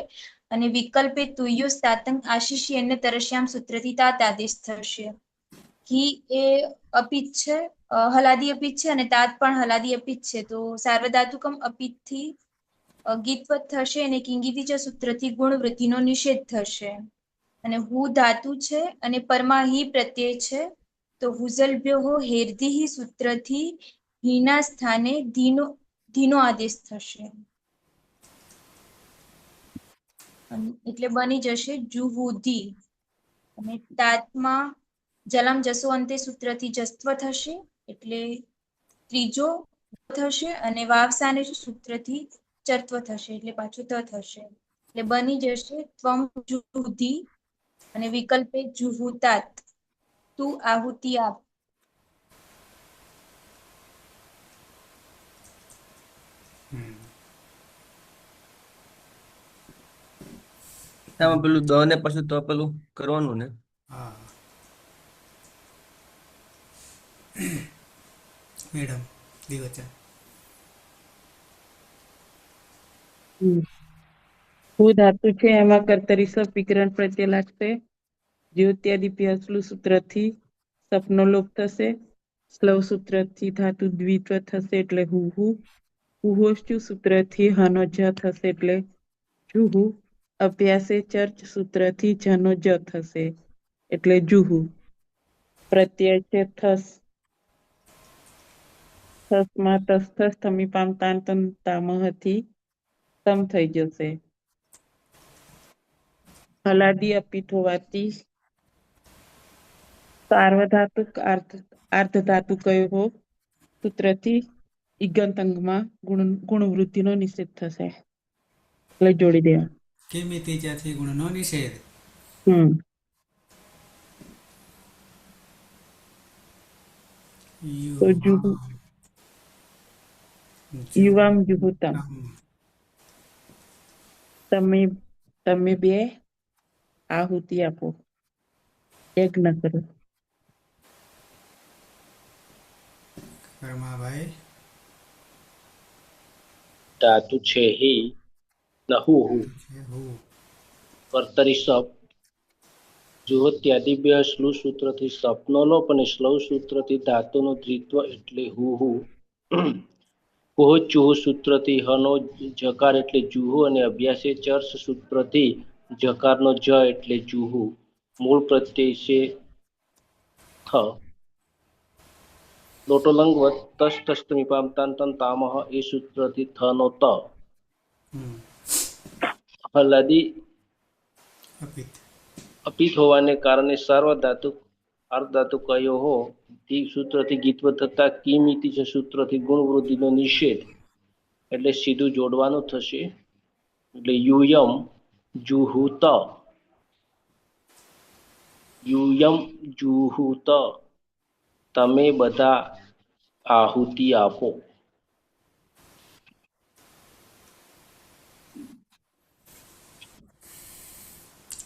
અને વિકલ્પે તુય્યોસ્તાતંક આશિષી અન્ય તરસ્યામ સૂત્રથી તાત આદેશ થશે. હી એ અપિત છે, હલાદી અપિત છે અને તાત પણ હલાદી અપિત છે, તો સાર્વધાતુકમ અપિતથી ગીતવત થશે અને કિંગીતી ચ સૂત્રથી ગુણવૃત્તિનો નિષેધ થશે. અને હું ધાતુ છે અને પરમાં હી પ્રત્યય છે, તો હુઝલભ્યો હેર્ધિ સૂત્રથી હીના સ્થાને ધીનો આદેશ થશે એટલે બની જશે જુહુધી. અને તાતમાં જલમ જસો અંતે સૂત્રથી જસ્ત્વ થશે એટલે ત્રીજો થશે અને વાવસાને સૂત્રથી ચત્વ થશે એટલે પાછું ત થશે એટલે બની જશે ત્વમ જુહુધી અને વિકલ્પે જુહુતાત. તું આહુતિ આપ. આમાં પેલું દ ને પછી તો પેલું કરવાનું ને. હા મેડમ દિવચા. હું ધાતુ છે એમાં કર્તરી સપ વિકરણ પ્રત્યય લાગશે. જ્યોત્યાદિભ્ય શ્લુ સૂત્રથી સપનો લોપ થશે. સ્લવ સૂત્રથી ધાતુ દ્વિત્વ થશે એટલે હુહુ. ઉહોશ્ચુ સૂત્રથી હનો જ થશે એટલે જુહુ. અભ્યાસે ચર્ચ સૂત્રથી જનો જ થશે એટલે જુહુ. પ્રત્યય છે થસ. થસમાં તસ્થસ થમીપામ તાંતન તામહથી સમ થઈ જશે. હલાદી અપિત હોવાથી સાર્વધાતુક અર્ધધાતુ કયો હો સૂત્રથી ઇગંત અંગમાં ગુણવૃત્તિનો નિષેધ થશે એટલે જોડી દેવા. કિમિતિ જ્યાંથી ગુણનો નિષેધ. તો જુહુ યુવામ જુહુતમ. તમે બે આહુતિ આપો, યજ્ઞ કરો. કર્માભાઈ. ધાતુ છે હિ નહુહુ હું કર્તરી સપ જુહોત્યાદિભ્ય શ્લુ સૂત્રથી સપનો લોપ અને શ્લવ સૂત્રથી ધાતુનું દ્વિત્વ એટલે હુહુ. કુહોચુહુ સૂત્રથી હનો જકાર એટલે જુહુ અને અભ્યાસે ચર્ચ સૂત્રથી જકારનો જ એટલે જુહુ. મૂળ પ્રત્યય છે થ. લોટો લંગવત તસ તસ્તમીપામ તાંતન તામહ એ સૂત્રથી થનો ત. હલાદી અપિત. અપિત હોવાને કારણે સાર્વધાતુક અર્ધધાતુ કયો હો થી સૂત્રથી ગીતવ થતા કિમિતિ છે સૂત્રથી ગુણવૃદ્ધિનો નિષેધ એટલે સીધું જોડવાનું થશે એટલે યુયમ જુહુત. યુયમ જુહુત. તમે બધા આહુતિ આપો.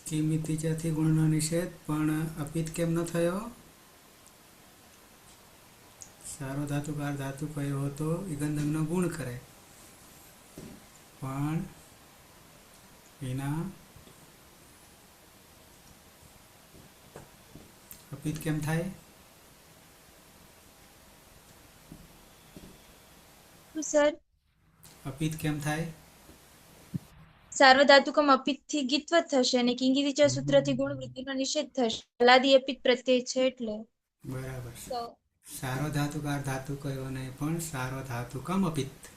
કિમિતિ જ્યાંથી ગુણનો નિષેધ પણ અપિત કેમ ન થયો? સાર્વધાતુકાર ધાતુ કયો હતો એ ગંધકનો ગુણ કરે, પણ એના અપિત કેમ થાય? સર અપિત કેમ થાય? સાર્વધાતુકમ અપિતથી ગીત્વ થશે અને કિંગિતિ ચ સૂત્રથી ગુણવૃદ્ધિનો નિષેધ થશે. હલાદી અપિત પ્રત્યય છે એટલે. બરાબર. તો સાર્વધાતુકાર ધાતુ કયો નહીં, પણ સાર્વધાતુકમ અપિત.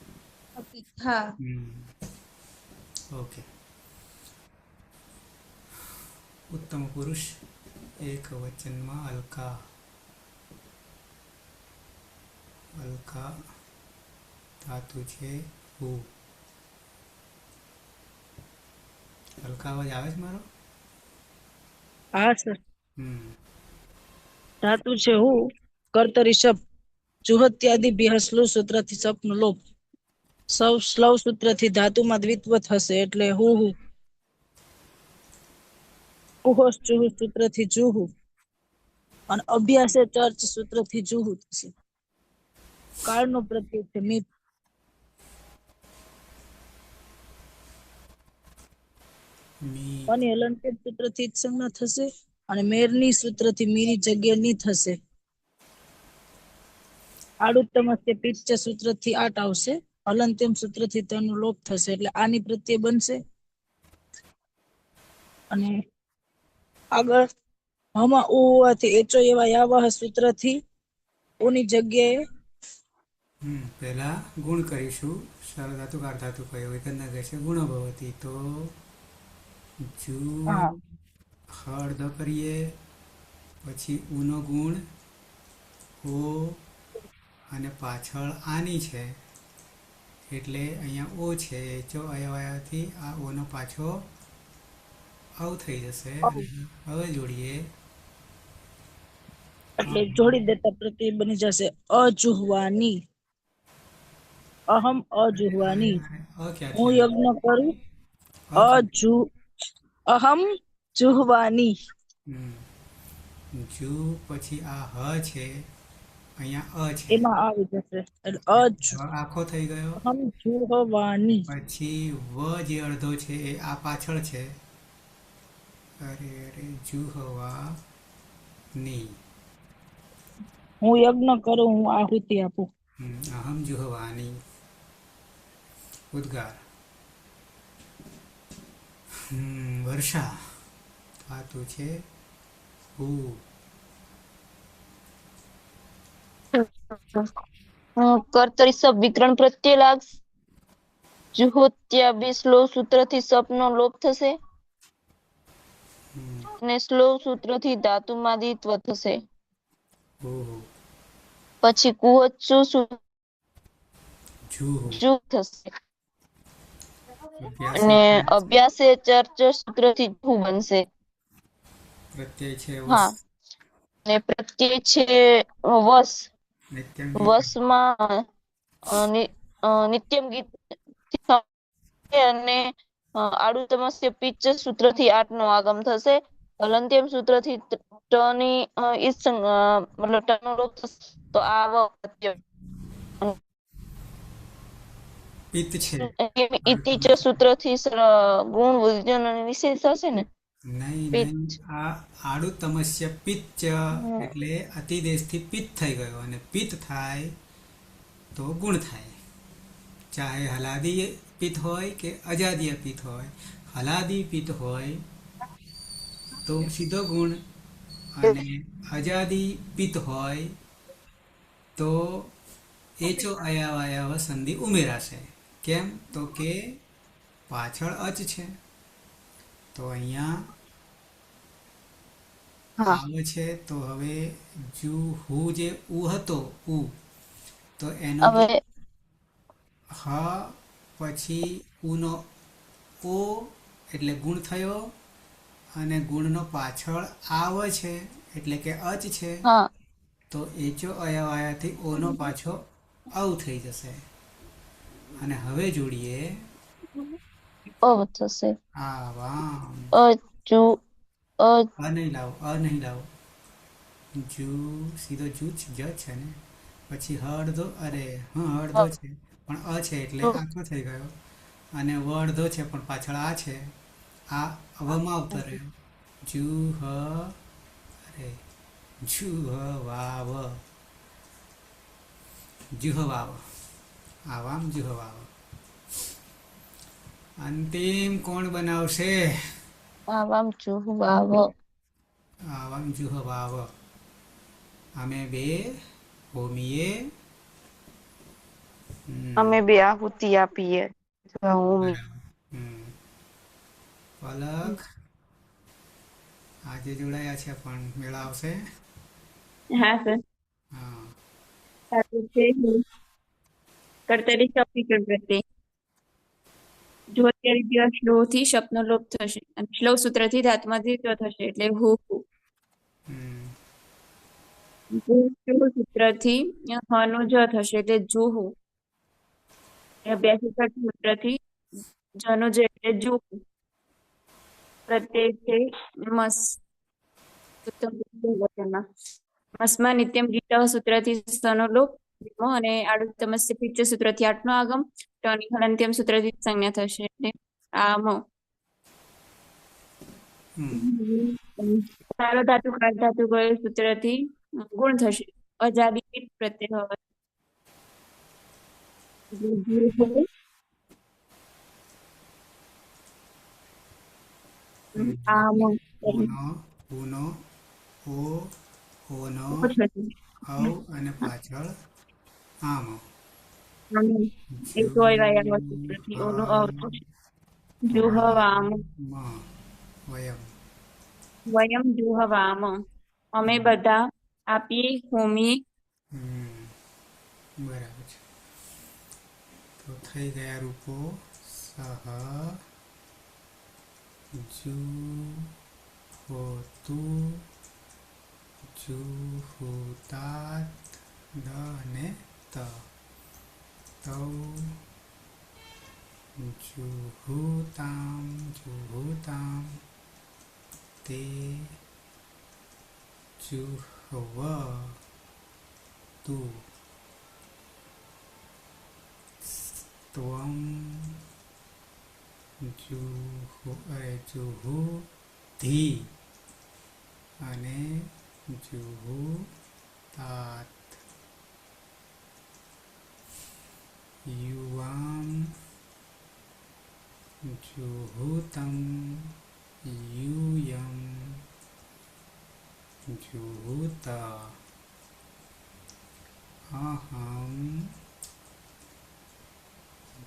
અપિત, હા. ઓકે. ઉત્તમ પુરુષ એક વચનમાં અલકા. અલકા ધાતુ છે હુ. હલકા અવાજ આવે છે મારો? હા સર. હમ ધાતુ છે હું કર્તરી શબ્દ જુહત્યાદિ બિહસ્લુ સૂત્રથી સપનો લોપ સૌ સ્લવ સૂત્રથી ધાતુમાં દ્વિત્વ થશે એટલે હું કુહોશ જુહુ સૂત્રથી જુહુ અને અભ્યાસે ચર્ચ સૂત્રથી જુહુ થશે. કાળનો પ્રત્યય છે મિત. મી અને હલંત્ય સૂત્રથી જ સંજ્ઞા થશે અને મેરની સૂત્રથી મીની જગ્યા ની થશે. આડુત્તમસ્ય પિચ્ચ સૂત્રથી આટ આવશે. હલંત્યમ સૂત્રથી તેનો લોપ થશે એટલે આની પ્રત્યય બનશે. અને આગળ હમાં ઉ હોવાથી એચો એવા યાવાહ સૂત્રથી ઉની જગ્યાએ પહેલા ગુણ કરીશું. સાર્વધાતુકાર ધાતુ કયો હોય ગંધક છે ગુણ ભવતી. તો જુ હા હળદ કરીએ, પછી ઉનો ગુણ ઓ અને પાછળ આની છે એટલે અહીંયા ઓ છે. એચો અયવાયાથી આ ઓનો પાછો આવ થઈ જશે. અને હવે જોડીએ એટલે જોડી દેતા પ્રત્યય બની જશે અજુહવાની. અહમ અજુહવાની. અ હું ક્યાંથી યજ્ઞ કરું આવે? અહમ જુહવાની. જુ પછી આ હ છે, અહીંયા અ છે, એમાં આવી જશે એટલે આખો થઈ ગયો. અહમ જુહવાની. પછી વ જે અડધો છે એ આ પાછળ છે. અરે જુહવા ની. હું યજ્ઞ કરું, હું આહુતિ આપું. અહમ જુહવાની. ઉદ્ગાર. વર્ષા ધાતુ છે હુ. કર્તરી શબ્દ વિકરણ પ્રત્યય લાગશે. જુહોત્યા બે સ્લો સૂત્રથી સપનો લોપ થશે અને સ્લો સૂત્રથી ધાતુમાં દ્વિત્વ થશે. પછી કુહોચ્ચુ જુહુ જુ થશે અને અભ્યાસે ચર્ચ સૂત્રથી જુ બનશે. પ્રત્યય છે વસ. હા અને પ્રત્યય છે વસ. નિત્યમ વસમાં નિત્યમ ગીત અને આડુતમસ્ય પિચ્ચ સૂત્રથી આઠ નો આગમ થશે. હલંત્યમ સૂત્રથી ટની મતલબ ટનો લોપ થશે. તો આ પિત્ત છે. ઇતિચ સૂત્રથી ગુણ વૃદ્ધિનો નિષેધ થશે ને. નહીં આ આડુ તમસ્ય પિત્ત એટલે અતિદેશથી પિત્ત થઈ ગયો અને પિત્ત થાય તો ગુણ થાય. ચાહે હલાદી પિત્ત હોય કે અજાદીય પિત્ત હોય. હલાદી પિત્ત હોય તો સીધો ગુણ, અને અજાદી પિત્ત હોય તો એચો અયાવ સંધિ ઉમેરાશે. કેમ? તો કે પાછળ અચ છે તો અહીંયા આવે છે. તો હવે જુ હુ જે ઉ હતો ઉ, તો એનો હવે હ પછી ઉનો ઓ એટલે ગુણ થયો અને ગુણનો પાછળ આવ છે એટલે કે અચ છે. હા તો એચો અયવાયાથી ઓનો પાછો આવ થઈ જશે. અને હવે જોડીએ થશે. આવામ. અજુ નહીં લાવો જુ સીધો જુ જ છે ને. પછી હ અડધો અરે હા અડધો છે પણ અ છે એટલે આખો થઈ ગયો અને વ અડધો છે પણ પાછળ આ છે આ વમાં આવતો રહ્યો જુ હ અરે જુ હ વાવ જુહ વાવ આવામ જુહ વાવ અંતિમ કોણ બનાવશે આવામ ચુહ વાવ આવામ જુહ વાવ અમે બે હોમીએ અમે બે આહુતિ આપીએ હોમી પલક આજે જોડાયા છે પણ મેળા આવશે હા સર હા સાચું છે કર્તરી શબ્દીકરણ પ્રત્યે જો અત્યારે દિવસ શ્લો થી શબ્દનો લોપ થશે અને શ્લો સૂત્રથી ધાતુમાં દ્વિત્વ થશે એટલે હુ શ્લો સૂત્રથી હનો જ થશે એટલે જુહુ અભ્યાસી સૂત્રથી જનો જ એટલે જુહુ પ્રત્યય છે મસ મસ્મા નિત્યમ ગીત સૂત્રથી સનો લોપ અને આડુત્તમસ્ય પિત્ત સૂત્રથી આઠનો આગમ ટની હલંત્યમ સૂત્રથી સંજ્ઞા થશે એટલે આમ સારો ધાતુ ખાસ ધાતુ ગયો સૂત્રથી ગુણ થશે અજાદી પ્રત્યય આમ ઉનો ઉનો ઓ ઓનો ઔ અને પાછળ આમ એક હોય સૂત્રથી ઓનો અર્થ જુહવામ વયમ વયમ જુહવામ અમે બધા આપીએ હોમી બરાબર છે તો થઈ ગયા રૂપો સહ જુ હોતુ જુહુતાત દ અને ત તૌ જુહુતામ તે જુહવ તું ત્વમ જુહુધી અને જુહુતાત યુવામ જુહુતમ યુયમ જુહુત અહમ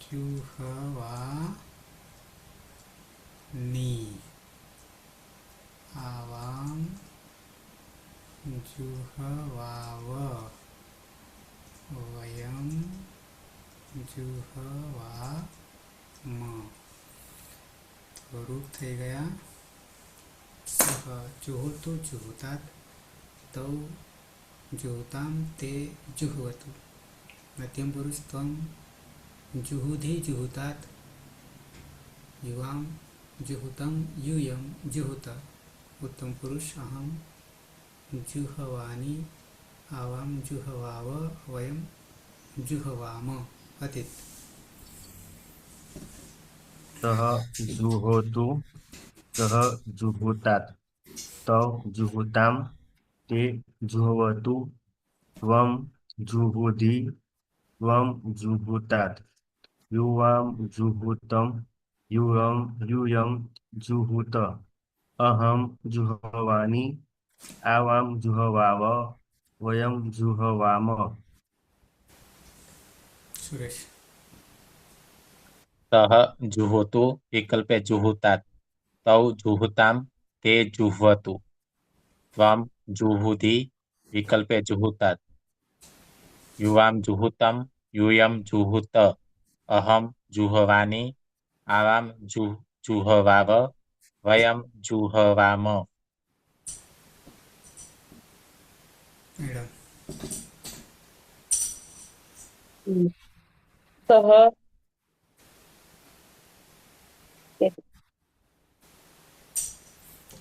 જુહવાની આવામ જુહવાવ વયમ જુહવામ તો રૂપ થઈ ગયા સહ જુહોતુ જુહોતાત તૌ જુહોતામ તે જુહવતું મધ્યમ પુરુષ ત્વમ જુહુધી જુહુતાત યુવામ જુહુતમ યુયમ જુહુત ઉત્તમ પુરુષ અહમ જુહવાની આવામ જુહવાવ વયમ જુહવામ અતિત સહ જુહોતુ સહ જુહોતાત તૌ જુહોતામ તે જુહવતુ ત્વમ જુહુધી ત્વમ જુહુતાત યુવામ જુહુતમ યુયમ જુહુત અહમ જુહવાની આવામ જુહવાવ વયમ જુહવામ સુરેશ સહ જુહોતુ વિકલ્પે જુહુતાત તૌ જુહુતામ તે જુહવતુ ત્વમ જુહુધી વિકલ્પે જુહુતાત યુવામ જુહુતમ યુયમ જુહુત અહમ જુહવાની આવામ જુહવાવ વયમ જુહવામ મેડમ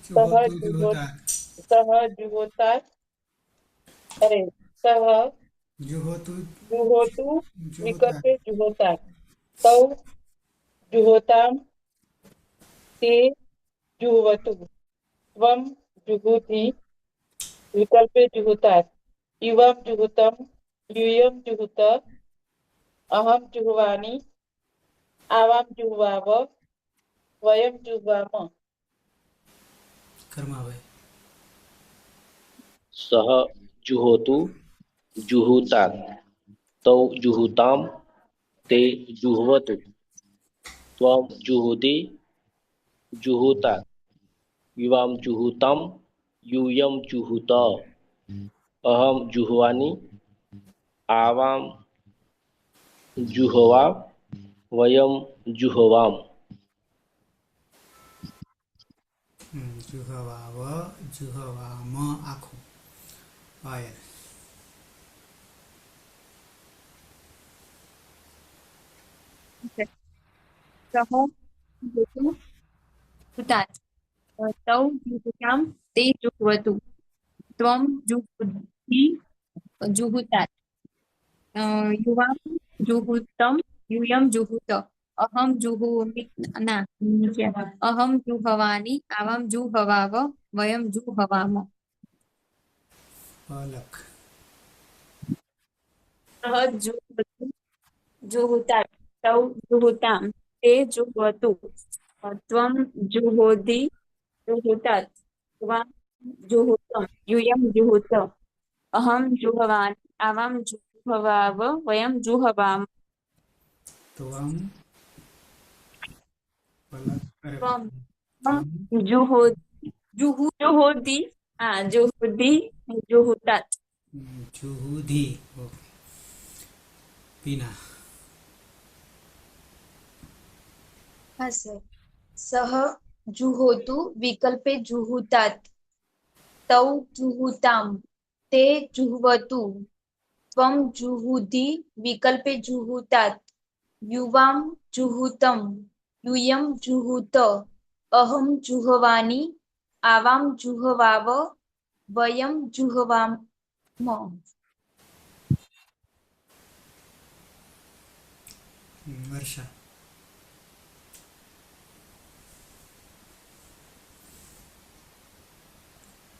જુહોતું જુહોતાત સહ જુહોતાત અરે સહ जुहोतु जुहोतु जुहोता विकल्पे जुहोता तौ जुहोताम ते जुहवतु त्वं जुहुति विकल्पे जुहुतात इवं जुहुतम यूयं जुहुत अहं जुह्वामि आवां जुह्वाव वयं जुह्वाम कर्मावय सः जुहोतु जुहुतात् तौ जुहुतां ते जुह्वतु त्वं जुहुति जुहुतात् युवां जुहुतं यूयं जुहुत अहं जुह्वामि आवां जुह्वा वयं जुह्वाम जुहवाव जुहवाम आखું આયર સહ जुहोतु जुहुतात तौ जुहुतां ते जुह्वतु त्वं जुहुति जुहुतात युवां जुहुतं यूयं जुहुत अहं जुहोमि ना अहं जुहवानि आवां जुहवाव वयं जुहवाम અલખ सः जुहोतु जुहुतात तौ जुहुतां ते जुह्वतु त्वं जुहोति जुहुतात युवां जुहुतं यूयं जुहुत अहं जुहवानि आवां जुहवाव वयं जुहवाम ત્વમ પલક અરે त्वं ત્વમ जुहोति जुहुति जुहुतात जुहुधी ઓકે પીના हाँ सर सः जुहोतु विकल्पे जुहुतात तौ जुहुतां ते जुह्वतु त्वं जुहुति विकल्पे जुहुतात युवां जुहुतं यूयं जुहुत अहं जुह्वामि आवां जुह्वाव वयं जुह्वाम વર્ષા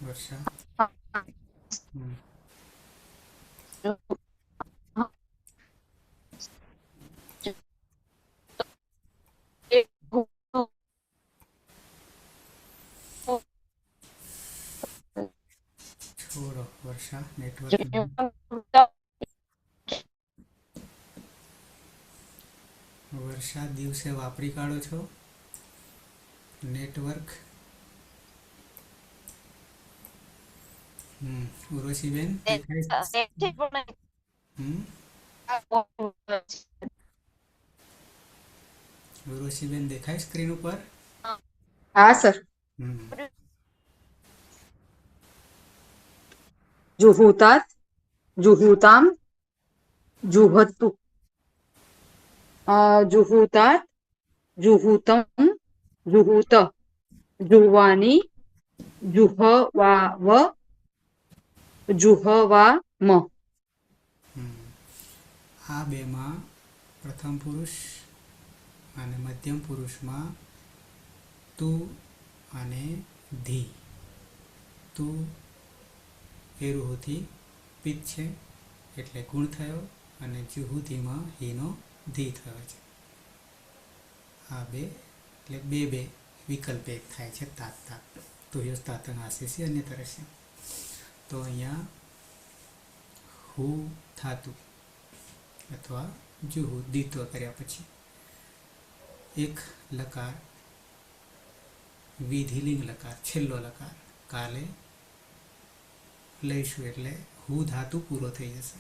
વર્ષા છોડો વર્ષા નેટવર્ક વર્ષા દિવસે વાપરી કાઢો છો નેટવર્ક ઉર્વશીબેન દેખાય ઉર્વશીબેન દેખાય સ્ક્રીન ઉપર હા સર जुहुतात जुहुताम जुहतु जुहुतात जुहुतं जुहुत जुह्वानि जुहवाव जुहवाम આ બેમાં પ્રથમ પુરુષ અને મધ્યમ પુરુષમાં તું અને ધી તું એ રૂહથી પિત છે એટલે ગુણ થયો અને જુહુધીમાં હીનો ધી થયો છે આ બે એટલે બે બે વિકલ્પ એક થાય છે તાત તાત તો યસ તાતંગ આશીષી અન્ય તરસ્ય તો અહીંયા હુ થાતું અથવા જુહુ દીત્વ કર્યા પછી એક લકાર વિધિલિંગ લકાર છેલ્લો લકાર કાલે લઈશું એટલે હુ ધાતુ પૂરો થઈ જશે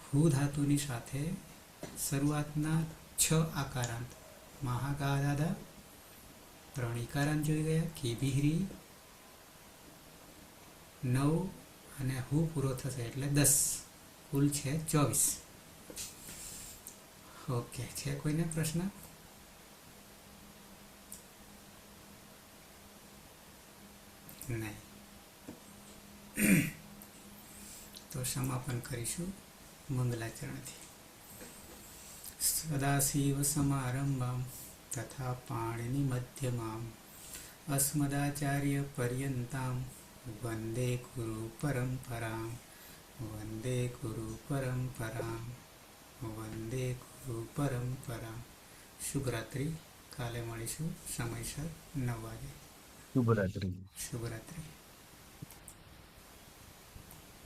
હુ ધાતુની સાથે શરૂઆતના 6 આકારાંત મહાગા દાદા 3 ઇકારાંત જોઈ ગયા કી બિહરી 9 અને હુ પૂરો થશે એટલે 10 કુલ છે 24 ઓકે છે કોઈને પ્રશ્ન નહીં તો સમાપન કરીશું મંગલાચરણથી. સદાશિવ સમારંભામ તથા પાણિની મધ્યમામ અસ્મદાચાર્ય પર્યંતામ વંદે ગુરુ પરંપરામ વંદે ગુરુ પરંપરામ વંદે ગુરુ પરંપરામ. શુભરાત્રિ. કાલે મળીશું સમયસર 9 વાગે. શુભરાત્રિ. શુભરાત્રિ.